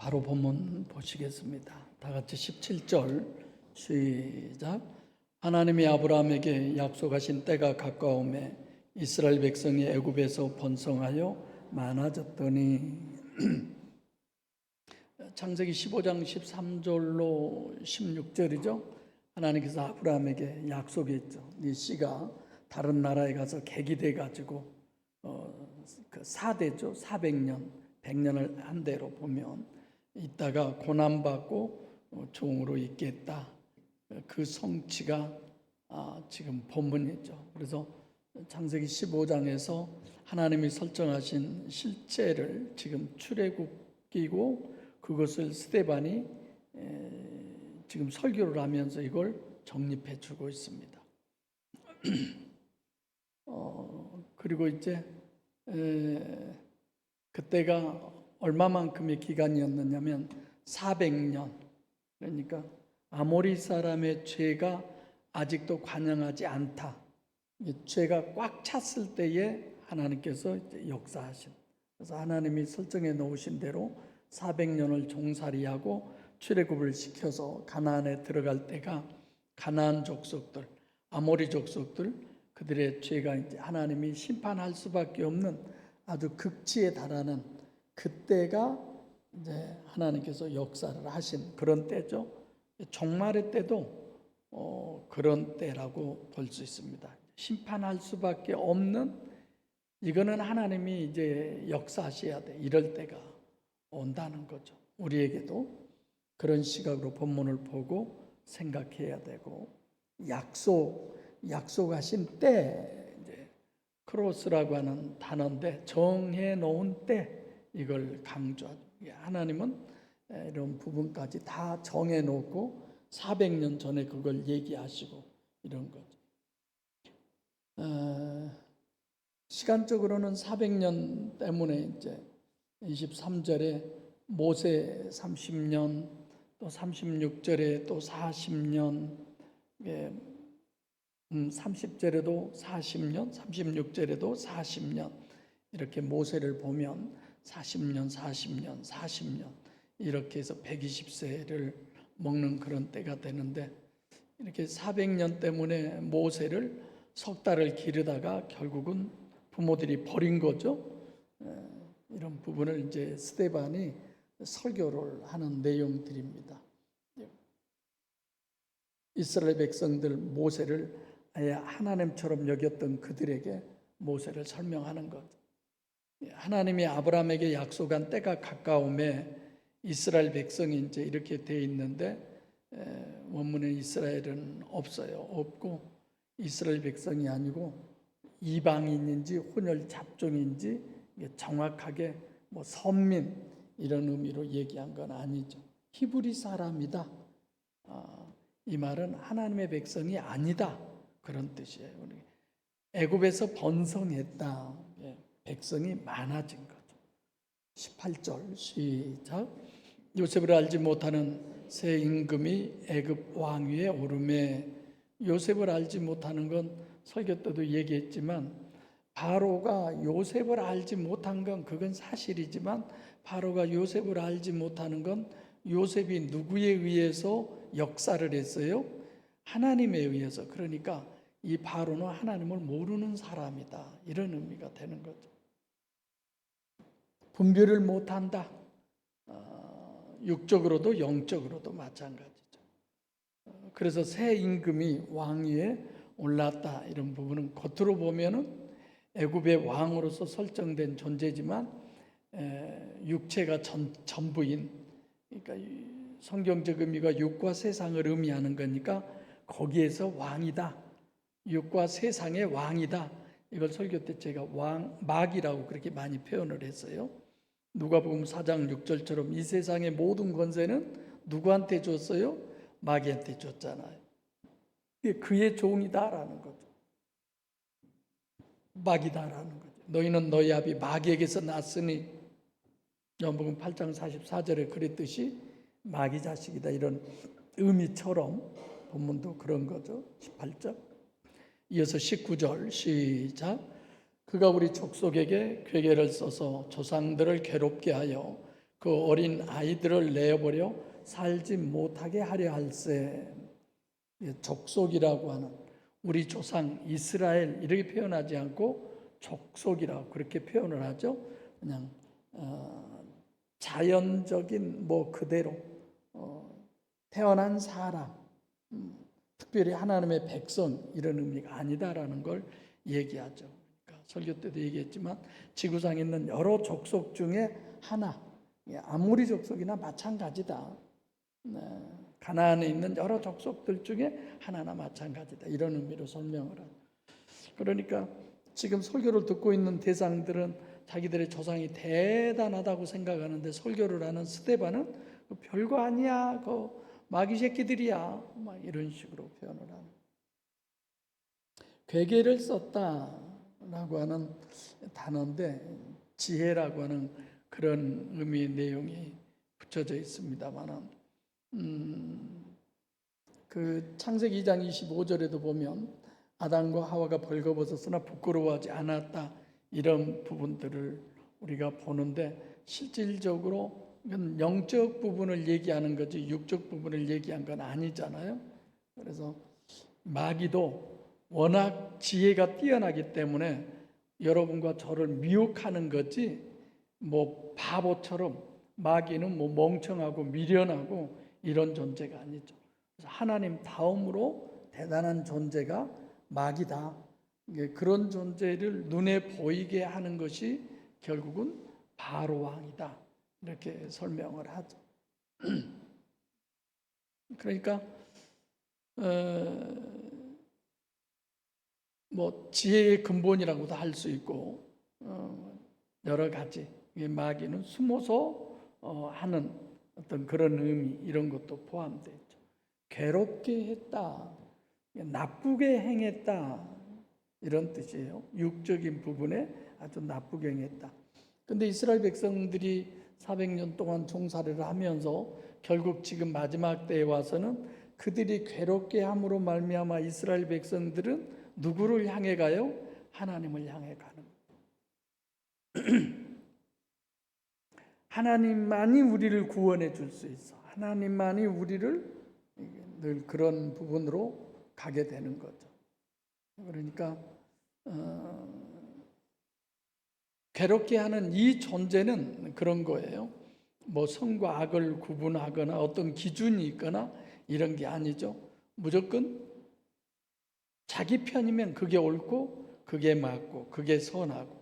바로 본문 보시겠습니다. 다 같이 17절 시작. 하나님이 아브라함에게 약속하신 때가 가까움에 이스라엘 백성이 애굽에서 번성하여 많아졌더니 창세기 15장 13절로 16절이죠. 하나님께서 아브라함에게 약속했죠. 네 씨가 다른 나라에 가서 객이 돼가지고 그 4대죠. 400년, 100년을 한 대로 보면 있다가 고난받고 종으로 있겠다. 그 성취가 지금 본문이죠. 그래서 창세기 15장에서 하나님이 설정하신 실제를 지금 출애굽기고 그것을 스데반이 지금 설교를 하면서 이걸 정립해 주고 있습니다. 그리고 이제 그때가 얼마만큼의 기간이었느냐면 400년. 그러니까 아모리 사람의 죄가 아직도 관영하지 않다. 죄가 꽉 찼을 때에 하나님께서 이제 역사하신. 그래서 하나님이 설정해 놓으신 대로 400년을 종살이하고 출애굽을 시켜서 가나안에 들어갈 때가 가나안 족속들, 아모리 족속들 그들의 죄가 이제 하나님이 심판할 수밖에 없는 아주 극치에 달하는 그때가 이제 하나님께서 역사를 하신 그런 때죠. 종말의 때도 그런 때라고 볼 수 있습니다. 심판할 수밖에 없는 이거는 하나님이 이제 역사하셔야 돼. 이럴 때가 온다는 거죠. 우리에게도 그런 시각으로 본문을 보고 생각해야 되고 약속하신 때 이제 크로스라고 하는 단어인데 정해 놓은 때 이걸 강조하죠. 하나님은 이런 부분까지 다 정해 놓고 400년 전에 그걸 얘기하시고 이런 거죠. 시간적으로는 400년 때문에 이제 23절에 모세 30년, 또 36절에 또 40년, 30절에도 40년, 36절에도 40년 이렇게 모세를 보면 40년 이렇게 해서 120세를 먹는 그런 때가 되는데 이렇게 400년 때문에 모세를 석 달을 기르다가 결국은 부모들이 버린 거죠. 이런 부분을 이제 스데반이 설교를 하는 내용들입니다. 이스라엘 백성들 모세를 아예 하나님처럼 여겼던 그들에게 모세를 설명하는 것. 하나님이 아브라함에게 약속한 때가 가까움에 이스라엘 백성이 이제 이렇게 돼 있는데 원문에 이스라엘은 없어요. 없고 이스라엘 백성이 아니고 이방인인지 혼혈 잡종인지 정확하게 뭐 선민 이런 의미로 얘기한 건 아니죠. 히브리 사람이다. 이 말은 하나님의 백성이 아니다. 그런 뜻이에요. 애굽에서 번성했다. 백성이 많아진 거죠. 18절 시작. 요셉을 알지 못하는 새 임금이 애굽 왕위에 오르매 요셉을 알지 못하는 건 설교 때도 얘기했지만 바로가 요셉을 알지 못한 건 그건 사실이지만 바로가 요셉을 알지 못하는 건 요셉이 누구에 의해서 역사를 했어요? 하나님에 의해서. 그러니까 이 바로는 하나님을 모르는 사람이다. 이런 의미가 되는 거죠. 분별을 못한다. 육적으로도 영적으로도 마찬가지죠. 그래서 새 임금이 왕위에 올랐다. 이런 부분은 겉으로 보면은 애굽의 왕으로서 설정된 존재지만 육체가 전부인, 그러니까 성경적 의미가 육과 세상을 의미하는 거니까 거기에서 왕이다. 육과 세상의 왕이다. 이걸 설교 때 제가 마귀라고 그렇게 많이 표현을 했어요. 누가복음 4장 6절처럼 이 세상의 모든 권세는 누구한테 줬어요? 마귀한테 줬잖아요. 그의 종이다라는 거죠. 마귀다라는 거죠. 너희는 너희 아비 마귀에게서 났으니 요한복음 8장 44절에 그랬듯이 마귀 자식이다. 이런 의미처럼 본문도 그런 거죠. 18절. 이어서 19절 시작. 그가 우리 족속에게 괴계를 써서 조상들을 괴롭게 하여 그 어린 아이들을 내버려 살지 못하게 하려 할세. 족속이라고 하는 우리 조상 이스라엘 이렇게 표현하지 않고 족속이라고 그렇게 표현을 하죠. 그냥 자연적인 그대로 태어난 사람, 특별히 하나님의 백성 이런 의미가 아니다라는 걸 얘기하죠. 그러니까 설교 때도 얘기했지만 지구상에 있는 여러 족속 중에 하나, 아무리 족속이나 마찬가지다. 가나안에 있는 여러 족속들 중에 하나나 마찬가지다. 이런 의미로 설명을 하죠. 그러니까 지금 설교를 듣고 있는 대상들은 자기들의 조상이 대단하다고 생각하는데 설교를 하는 스데반은 별거 아니야. 그 마귀 새끼들이야. 막 이런 식으로 표현을 하는. 괴계를 썼다라고 하는 단어인데 지혜라고 하는 그런 의미의 내용이 붙여져 있습니다만은 그 창세기 2장 25절에도 보면 아담과 하와가 벌거벗었으나 부끄러워하지 않았다 이런 부분들을 우리가 보는데 실질적으로 이건 영적 부분을 얘기하는 거지 육적 부분을 얘기한 건 아니잖아요. 그래서 마귀도 워낙 지혜가 뛰어나기 때문에 여러분과 저를 미혹하는 거지 바보처럼 마귀는 멍청하고 미련하고 이런 존재가 아니죠. 그래서 하나님 다음으로 대단한 존재가 마귀다. 그런 존재를 눈에 보이게 하는 것이 결국은 바로 왕이다. 이렇게 설명을 하죠. 그러니까 지혜의 근본이라고도 할 수 있고 여러 가지 마귀는 숨어서 하는 어떤 그런 의미 이런 것도 포함되어 있죠. 괴롭게 했다, 나쁘게 행했다 이런 뜻이에요. 육적인 부분에 아주 나쁘게 행했다. 그런데 이스라엘 백성들이 400년 동안 종살이를 하면서 결국 지금 마지막 때에 와서는 그들이 괴롭게 함으로 말미암아 이스라엘 백성들은 누구를 향해 가요? 하나님을 향해 가는 거예요. 하나님만이 우리를 구원해 줄 수 있어. 하나님만이 우리를 늘 그런 부분으로 가게 되는 거죠. 그러니까 괴롭게 하는 이 존재는 그런 거예요. 선과 악을 구분하거나 어떤 기준이 있거나 이런 게 아니죠. 무조건 자기 편이면 그게 옳고 그게 맞고 그게 선하고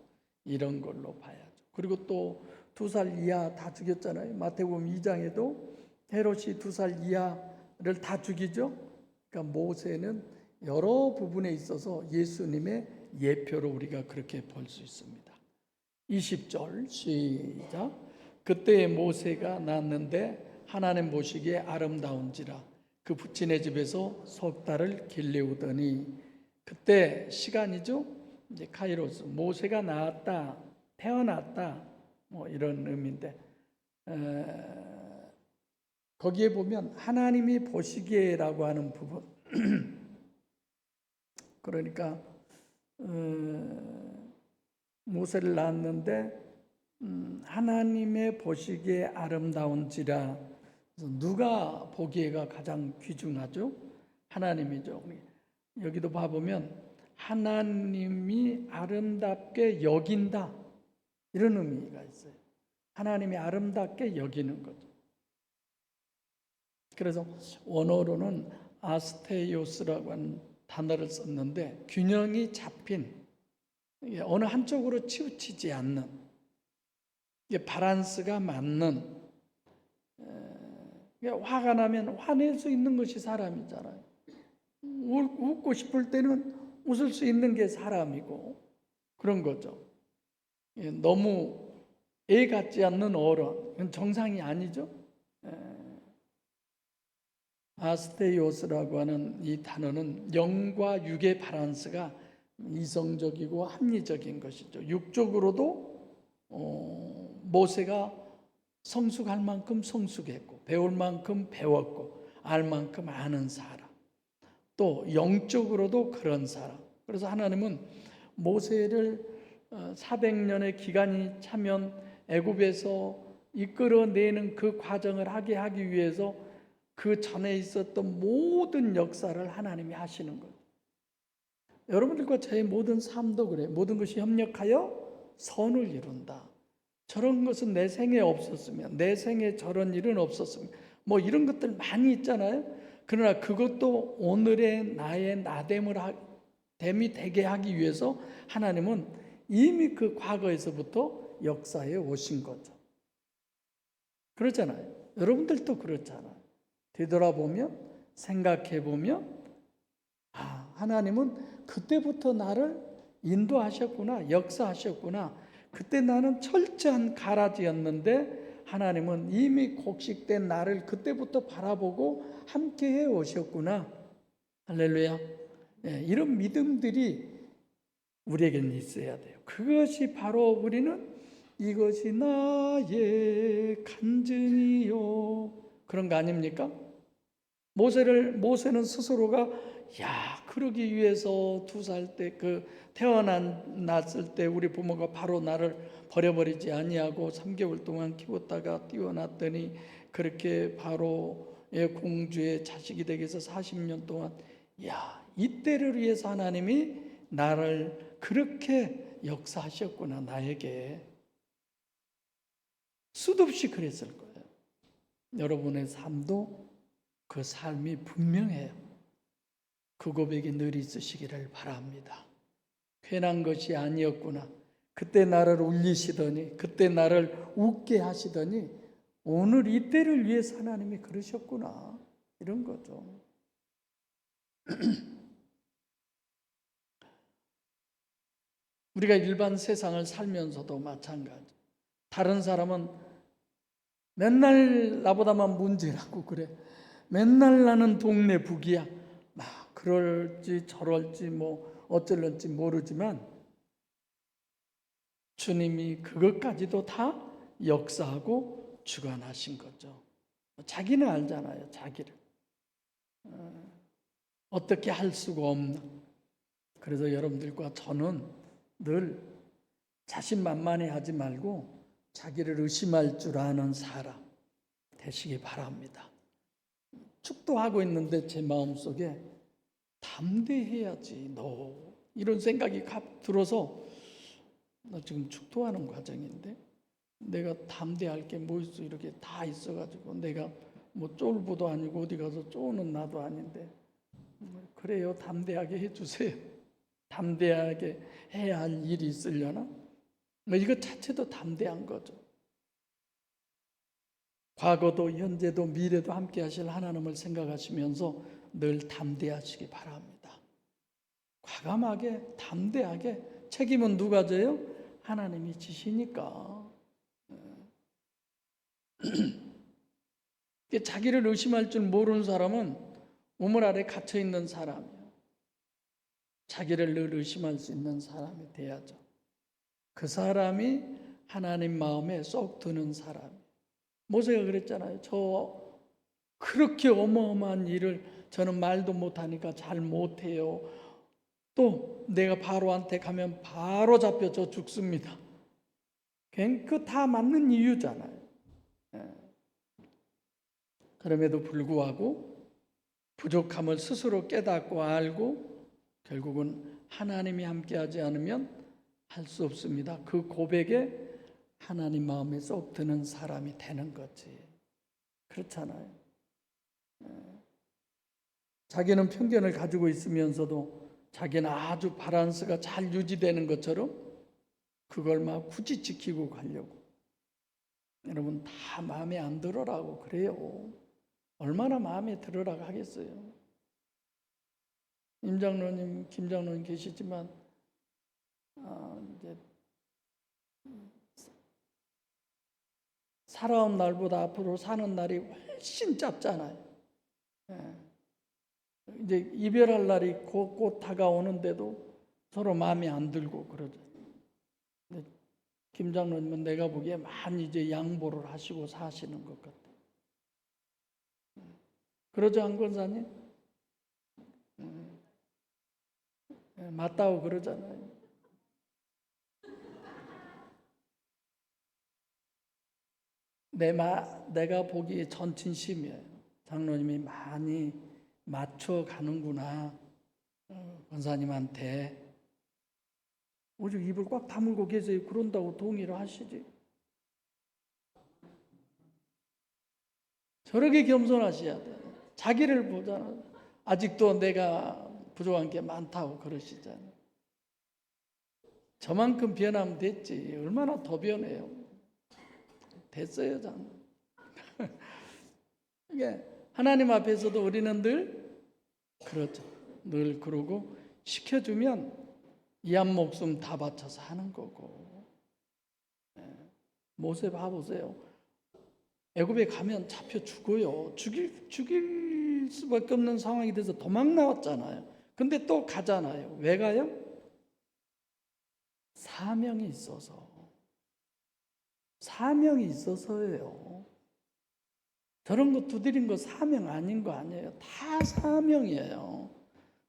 이런 걸로 봐야죠. 그리고 또 2살 이하 다 죽였잖아요. 마태복음 2장에도 헤롯이 2살 이하를 다 죽이죠. 그러니까 모세는 여러 부분에 있어서 예수님의 예표로 우리가 그렇게 볼 수 있습니다. 20절 시작. 그때 모세가 낳았는데 하나님 보시기에 아름다운지라 그 부친의 집에서 석 달을 길리우더니 그때 시간이죠. 이제 카이로스 모세가 낳았다 태어났다 이런 의미인데 거기에 보면 하나님이 보시기에라고 하는 부분 그러니까 모세를 낳았는데 하나님의 보시기에 아름다운지라 누가 보기에가 가장 귀중하죠? 하나님이죠. 여기도 봐보면 하나님이 아름답게 여긴다 이런 의미가 있어요. 하나님이 아름답게 여기는 거죠. 그래서 원어로는 아스테이오스라고 하는 단어를 썼는데 균형이 잡힌 어느 한쪽으로 치우치지 않는 밸런스가 맞는 화가 나면 화낼 수 있는 것이 사람이잖아요. 웃고 싶을 때는 웃을 수 있는 게 사람이고 그런 거죠. 너무 애 같지 않는 어른, 그건 정상이 아니죠. 아스테이오스라고 하는 이 단어는 영과 육의 밸런스가 이성적이고 합리적인 것이죠. 육적으로도 모세가 성숙할 만큼 성숙했고 배울 만큼 배웠고 알 만큼 아는 사람, 또 영적으로도 그런 사람. 그래서 하나님은 모세를 400년의 기간이 차면 애굽에서 이끌어내는 그 과정을 하기 위해서 그 전에 있었던 모든 역사를 하나님이 하시는 거예요. 여러분들과 저의 모든 삶도 그래요. 모든 것이 협력하여 선을 이룬다. 저런 것은 내 생에 없었으면, 내 생에 저런 일은 없었으면, 뭐 이런 것들 많이 있잖아요. 그러나 그것도 오늘의 나의 됨이 되게 하기 위해서 하나님은 이미 그 과거에서부터 역사에 오신 거죠. 그렇잖아요. 여러분들도 그렇잖아요. 되돌아보면, 생각해보면, 하나님은 그때부터 나를 인도하셨구나, 역사하셨구나. 그때 나는 철저한 가라지였는데 하나님은 이미 곡식된 나를 그때부터 바라보고 함께해 오셨구나. 할렐루야. 이런 믿음들이 우리에게는 있어야 돼요. 그것이 바로 우리는 이것이 나의 간증이요. 그런 거 아닙니까? 모세는 스스로가 그러기 위해서 2살 때 태어났을 때 우리 부모가 바로 나를 버려버리지 아니하고 3개월 동안 키웠다가 띄워놨더니 그렇게 바로의 공주의 자식이 되기 위해서 40년 동안 이때를 위해서 하나님이 나를 그렇게 역사하셨구나. 나에게 수도 없이 그랬을 거예요. 여러분의 삶도 그 삶이 분명해요. 그 고백이 늘 있으시기를 바랍니다. 괜한 것이 아니었구나. 그때 나를 울리시더니, 그때 나를 웃게 하시더니 오늘 이때를 위해서 하나님이 그러셨구나. 이런 거죠. 우리가 일반 세상을 살면서도 마찬가지. 다른 사람은 맨날 나보다만 문제라고 그래. 맨날 나는 동네 북이야. 그럴지 저럴지 뭐 어쩔런지 모르지만 주님이 그것까지도 다 역사하고 주관하신 거죠. 자기는 알잖아요. 자기를 어떻게 할 수가 없나. 그래서 여러분들과 저는 늘 자신만만해하지 말고 자기를 의심할 줄 아는 사람 되시기 바랍니다. 축도하고 있는데 제 마음속에 담대해야지 너 이런 생각이 들어서 나 지금 축도하는 과정인데 내가 담대할 게 뭐 있어. 이렇게 다 있어가지고 내가 뭐 쫄보도 아니고 어디 가서 쪼는 나도 아닌데 그래요. 담대하게 해주세요. 담대하게 해야 할 일이 있으려나? 이것 자체도 담대한 거죠. 과거도 현재도 미래도 함께 하실 하나님을 생각하시면서 늘 담대하시기 바랍니다. 과감하게 담대하게. 책임은 누가 져요? 하나님이 지시니까. 자기를 의심할 줄 모르는 사람은 우물 아래 갇혀 있는 사람이에요. 자기를 늘 의심할 수 있는 사람이 돼야죠. 그 사람이 하나님 마음에 쏙 드는 사람이에요. 모세가 그랬잖아요. 저 그렇게 어마어마한 일을 저는 말도 못하니까 잘 못해요. 또 내가 바로한테 가면 바로 잡혀서 죽습니다. 그 다 맞는 이유잖아요. 그럼에도 불구하고 부족함을 스스로 깨닫고 알고 결국은 하나님이 함께하지 않으면 할 수 없습니다. 그 고백에 하나님 마음에 쏙 드는 사람이 되는 거지. 그렇잖아요. 자기는 편견을 가지고 있으면서도 자기는 아주 바란스가 잘 유지되는 것처럼 그걸 막 굳이 지키고 가려고. 여러분 다 마음에 안 들어라고 그래요. 얼마나 마음에 들으라고 하겠어요. 임장로님, 김장로님 계시지만 이제 살아온 날보다 앞으로 사는 날이 훨씬 짧잖아요. 이제 이별할 날이 곧 다가오는데도 서로 마음에 안 들고 그러죠. 김장로님은 내가 보기에 많이 이제 양보를 하시고 사시는 것 같아요. 그러죠, 안 권사님? 맞다고 그러잖아요. 내가 보기에 전진심이에요. 장로님이 많이 맞춰가는구나. 권사님한테. 오직 입을 꽉 다물고 계세요. 그런다고 동의를 하시지. 저렇게 겸손하셔야 돼. 자기를 보잖아. 아직도 내가 부족한 게 많다고 그러시잖아요. 저만큼 변하면 됐지. 얼마나 더 변해요. 됐어요, 저는. 이게 하나님 앞에서도 우리는 늘 그렇죠. 늘 그러고 시켜주면 이 한 목숨 다 바쳐서 하는 거고. 모세 봐보세요. 애굽에 가면 잡혀 죽어요. 죽일 수밖에 없는 상황이 돼서 도망 나왔잖아요. 근데 또 가잖아요. 왜 가요? 사명이 있어서. 사명이 있어서예요. 저런 거 두드린 거 사명 아닌 거 아니에요. 다 사명이에요.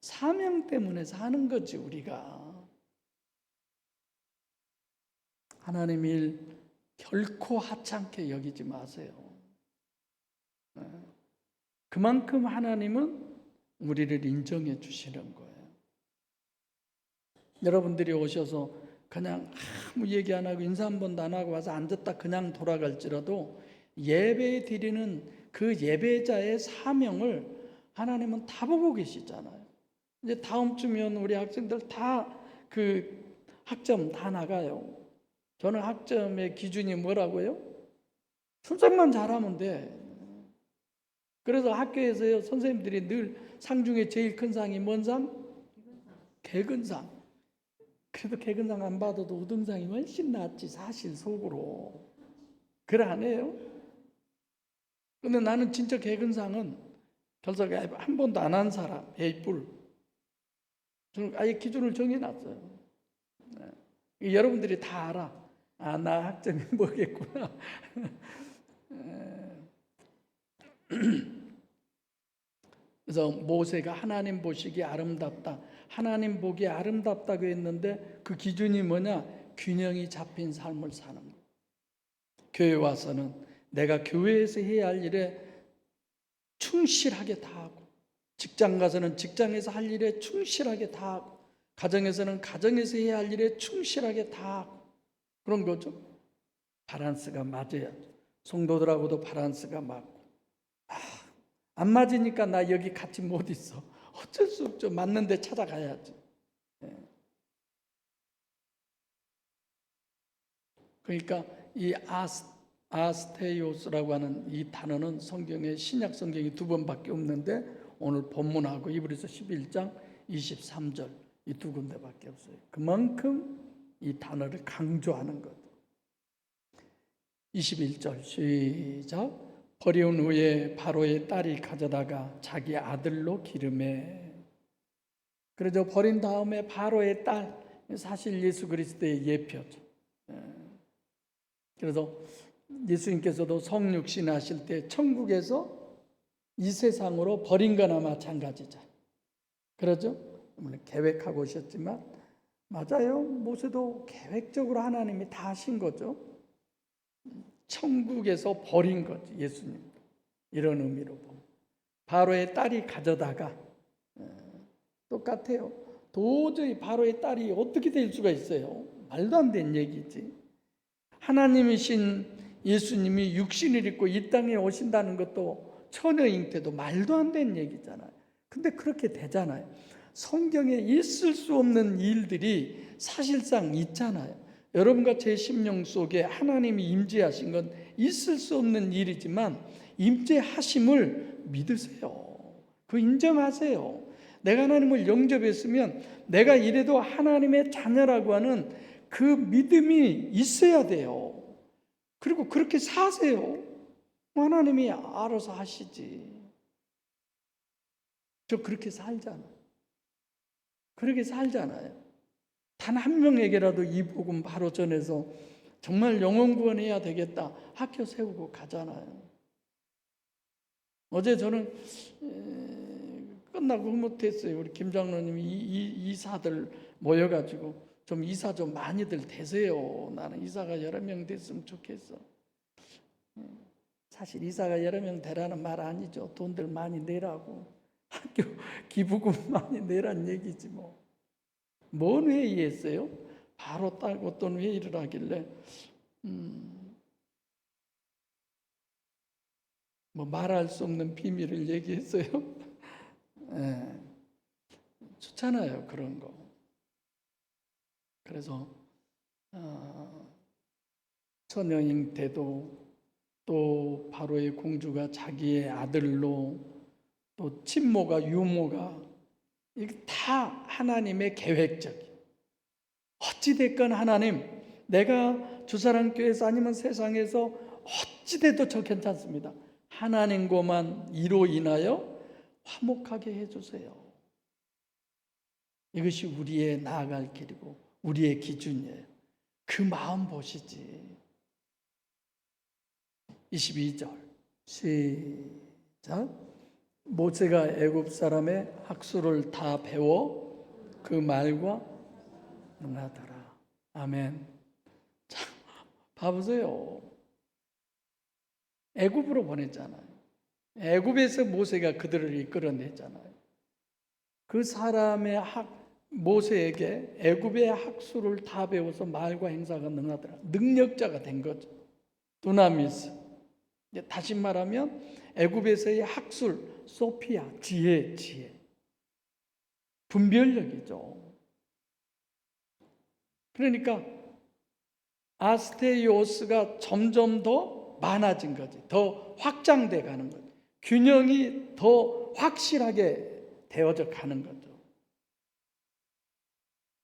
사명 때문에 사는 거지 우리가. 하나님 일 결코 하찮게 여기지 마세요. 그만큼 하나님은 우리를 인정해 주시는 거예요. 여러분들이 오셔서 그냥 아무 얘기 안 하고 인사 한 번도 안 하고 와서 앉았다 그냥 돌아갈지라도 예배 드리는 그 예배자의 사명을 하나님은 다 보고 계시잖아요. 이제 다음 주면 우리 학생들 다 그 학점 다 나가요. 저는 학점의 기준이 뭐라고요? 출석만 잘하면 돼. 그래서 학교에서요, 선생님들이 늘 상 중에 제일 큰 상이 뭔 상? 개근상. 그래도 개근상 안 받아도 우등상이 훨씬 낫지, 사실 속으로. 그래 안 해요? 근데 나는 진짜 개근상은 결석 한 번도 안 한 사람, A+. 저는 아예 기준을 정해놨어요. 네. 여러분들이 다 알아. 아, 나 학점이 뭐겠구나. 그래서 모세가 하나님 보시기에 아름답다. 하나님 보기에 아름답다고 했는데 그 기준이 뭐냐? 균형이 잡힌 삶을 사는 거. 교회 와서는 내가 교회에서 해야 할 일에 충실하게 다하고, 직장 가서는 직장에서 할 일에 충실하게 다하고, 가정에서는 가정에서 해야 할 일에 충실하게 다하고, 그런 거죠. 바란스가 맞아야 성도들하고도 바란스가 맞고. 안 맞으니까 나 여기 같이 못 있어. 어쩔 수 없죠. 맞는 데 찾아가야지. 그러니까 이 아스테이오스라고 하는 이 단어는 성경에 신약 성경이 2번밖에 없는데 오늘 본문하고 히브리서 11장 23절 이 2군데밖에 없어요. 그만큼 이 단어를 강조하는 것. 21절 시작. 버려온 후에 바로의 딸이 가져다가 자기 아들로 기름해. 그래서 버린 다음에 바로의 딸, 사실 예수 그리스도의 예표죠. 그래서 예수님께서도 성육신 하실 때 천국에서 이 세상으로 버린 거나 마찬가지죠. 그러죠? 물론 계획하고 오셨지만 맞아요. 모세도 계획적으로 하나님이 다 하신 거죠. 천국에서 버린 거지, 예수님. 이런 의미로 보면. 바로의 딸이 가져다가 똑같아요. 도저히 바로의 딸이 어떻게 될 수가 있어요? 말도 안 되는 얘기지. 하나님이신 예수님이 육신을 입고 이 땅에 오신다는 것도 처녀 잉태도 말도 안 되는 얘기잖아요. 근데 그렇게 되잖아요. 성경에 있을 수 없는 일들이 사실상 있잖아요. 여러분과 제 심령 속에 하나님이 임재하신 건 있을 수 없는 일이지만 임재하심을 믿으세요. 그 인정하세요. 내가 하나님을 영접했으면 내가 이래도 하나님의 자녀라고 하는 그 믿음이 있어야 돼요. 그리고 그렇게 사세요. 하나님이 알아서 하시지. 저 그렇게 살잖아요. 그렇게 살잖아요. 단 한 명에게라도 이 복음 바로 전해서 정말 영혼 구원해야 되겠다. 학교 세우고 가잖아요. 어제 저는 끝나고 흐뭇했어요. 우리 김 장로님이 이사들 모여가지고 좀 이사 좀 많이들 되세요. 나는 이사가 여러 명 됐으면 좋겠어. 사실 이사가 여러 명 되라는 말 아니죠. 돈들 많이 내라고, 학교 기부금 많이 내란 얘기지 뭐. 뭔 회의했어요? 바로 딱 어떤 회의를 하길래 뭐 말할 수 없는 비밀을 얘기했어요. 예, 좋잖아요 그런 거. 그래서 천여인 때도 또 바로의 공주가 자기의 아들로, 또 친모가 유모가, 이게 다 하나님의 계획적이. 어찌됐건 하나님, 내가 주사랑교회에서 아니면 세상에서 어찌돼도 저 괜찮습니다. 하나님과만 이로 인하여 화목하게 해주세요. 이것이 우리의 나아갈 길이고 우리의 기준이에요. 그 마음 보시지. 22절 시작. 모세가 애굽 사람의 학수를 다 배워 그 말과 능하더라. 아멘. 자, 봐보세요. 애굽으로 보냈잖아요. 애굽에서 모세가 그들을 이끌어냈잖아요. 그 사람의 모세에게 애굽의 학수를 다 배워서 말과 행사가 능하더라. 능력자가 된 거죠. 두나미스. 다시 말하면 애굽에서의 학술, 소피아, 지혜. 분별력이죠. 그러니까 아스테이오스가 점점 더 많아진 거지. 더 확장돼 가는 거지. 균형이 더 확실하게 되어져 가는 거죠.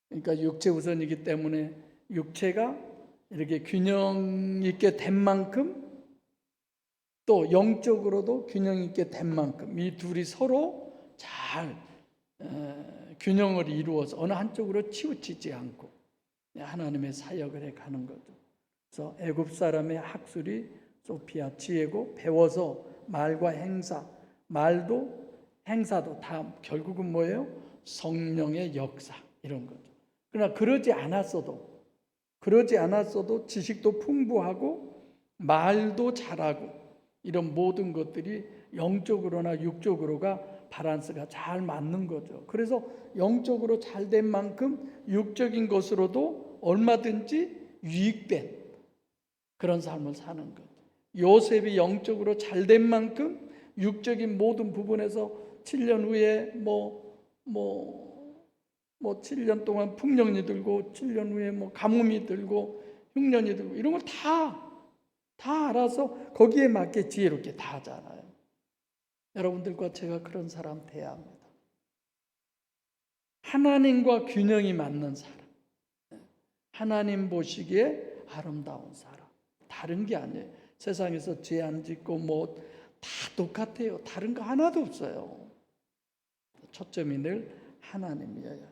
그러니까 육체 우선이기 때문에 육체가 이렇게 균형 있게 된 만큼, 또 영적으로도 균형 있게 된 만큼 이 둘이 서로 잘 균형을 이루어서 어느 한쪽으로 치우치지 않고 하나님의 사역을 해가는 거죠. 그래서 애굽 사람의 학술이 소피아, 지혜고, 배워서 말과 행사, 말도 행사도 다 결국은 뭐예요? 성령의 역사, 이런 거죠. 그러나 그러지 않았어도 지식도 풍부하고 말도 잘하고 이런 모든 것들이 영적으로나 육적으로가 밸런스가 잘 맞는 거죠. 그래서 영적으로 잘 된 만큼 육적인 것으로도 얼마든지 유익된 그런 삶을 사는 거죠. 요셉이 영적으로 잘 된 만큼 육적인 모든 부분에서 7년 후에 7년 동안 풍년이 들고 7년 후에 가뭄이 들고 흉년이 들고 이런 걸 다 알아서 거기에 맞게 지혜롭게 다 하잖아요. 여러분들과 제가 그런 사람 돼야 합니다. 하나님과 균형이 맞는 사람, 하나님 보시기에 아름다운 사람. 다른 게 아니에요. 세상에서 죄 안 짓고 다 똑같아요. 다른 거 하나도 없어요. 초점이 늘 하나님이어야 돼요.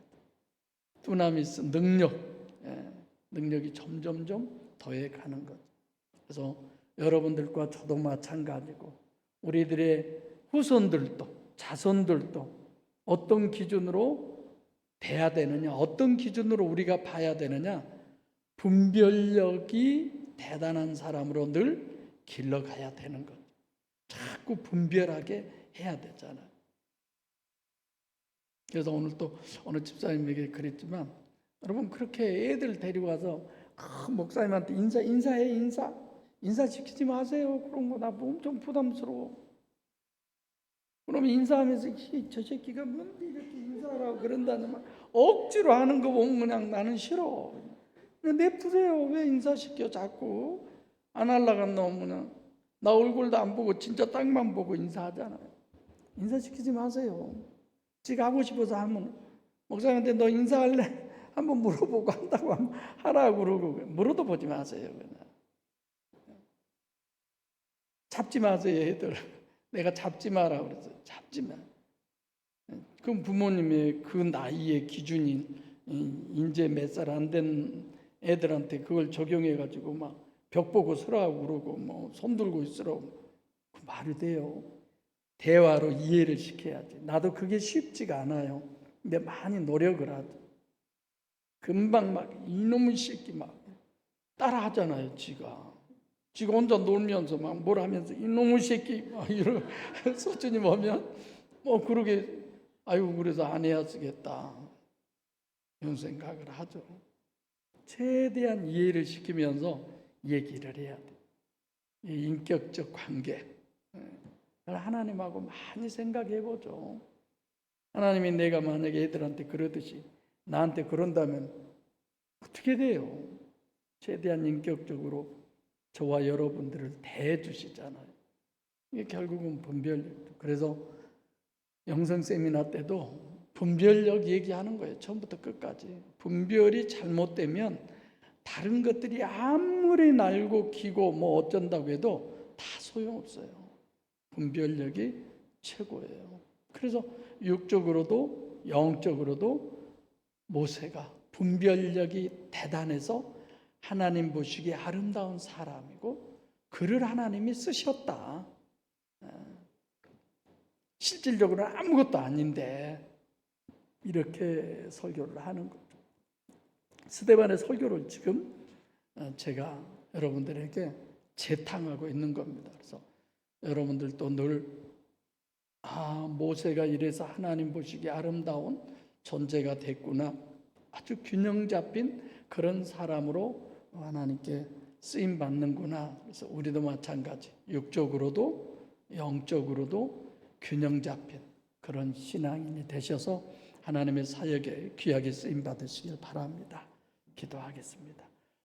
두나미스, 능력이 점점점 더해가는 거죠. 그래서 여러분들과 저도 마찬가지고 우리들의 후손들도 자손들도 어떤 기준으로 돼야 되느냐, 어떤 기준으로 우리가 봐야 되느냐, 분별력이 대단한 사람으로 늘 길러가야 되는 거죠. 자꾸 분별하게 해야 되잖아요. 그래서 오늘 또 어느 집사님에게 그랬지만, 여러분 그렇게 애들 데리고 와서 목사님한테 인사시키지 마세요. 그런 거 나 엄청 부담스러워. 그러면 인사하면서 저 새끼가 뭔데 이렇게 인사하라고 그런다는 말 억지로 하는 거 보면 그냥 나는 싫어. 그냥 냅두세요. 왜 인사시켜 자꾸. 안 하려고 놈은 나 얼굴도 안 보고 진짜 땅만 보고 인사하잖아요. 인사시키지 마세요. 지가 하고 싶어서 하면, 목사님한테 너 인사할래? 한번 물어보고 한다고 하면 하라고 그러고 물어도 보지 마세요. 그냥. 잡지 마세요, 애들. 내가 잡지 마라 그랬어요. 잡지 마. 그럼 부모님의 그 나이의 기준인 이제 몇 살 안 된 애들한테 그걸 적용해 가지고 막 벽 보고 서라고 그러고 손 들고 있으라고, 그 말이 돼요. 대화로 이해를 시켜야지. 나도 그게 쉽지가 않아요. 근데 많이 노력을 하죠. 금방 막 이놈의 새끼 막 따라 하잖아요, 지가. 지가 혼자 놀면서 막 뭘 하면서 이놈의 새끼 막 이런 수준이 보면 뭐 그러게 아이고 그래서 안 해야 쓰겠다 이런 생각을 하죠. 최대한 이해를 시키면서 얘기를 해야 돼. 이 인격적 관계 하나님하고 많이 생각해 보죠. 하나님이 내가 만약에 애들한테 그러듯이 나한테 그런다면 어떻게 돼요? 최대한 인격적으로 저와 여러분들을 대해주시잖아요. 이게 결국은 분별력. 그래서 영성 세미나 때도 분별력 얘기하는 거예요. 처음부터 끝까지. 분별이 잘못되면 다른 것들이 아무리 날고 기고 뭐 어쩐다고 해도 다 소용없어요. 분별력이 최고예요. 그래서 육적으로도 영적으로도 모세가 분별력이 대단해서 하나님 보시기에 아름다운 사람이고 그를 하나님이 쓰셨다. 실질적으로는 아무것도 아닌데 이렇게 설교를 하는 거죠. 스데반의 설교를 지금 제가 여러분들에게 재탕하고 있는 겁니다. 그래서 여러분들도 늘 모세가 이래서 하나님 보시기에 아름다운 존재가 됐구나. 아주 균형 잡힌 그런 사람으로 하나님께 쓰임 받는구나. 그래서 우리도 마찬가지 육적으로도 영적으로도 균형 잡힌 그런 신앙인이 되셔서 하나님의 사역에 귀하게 쓰임 받으시길 바랍니다. 기도하겠습니다.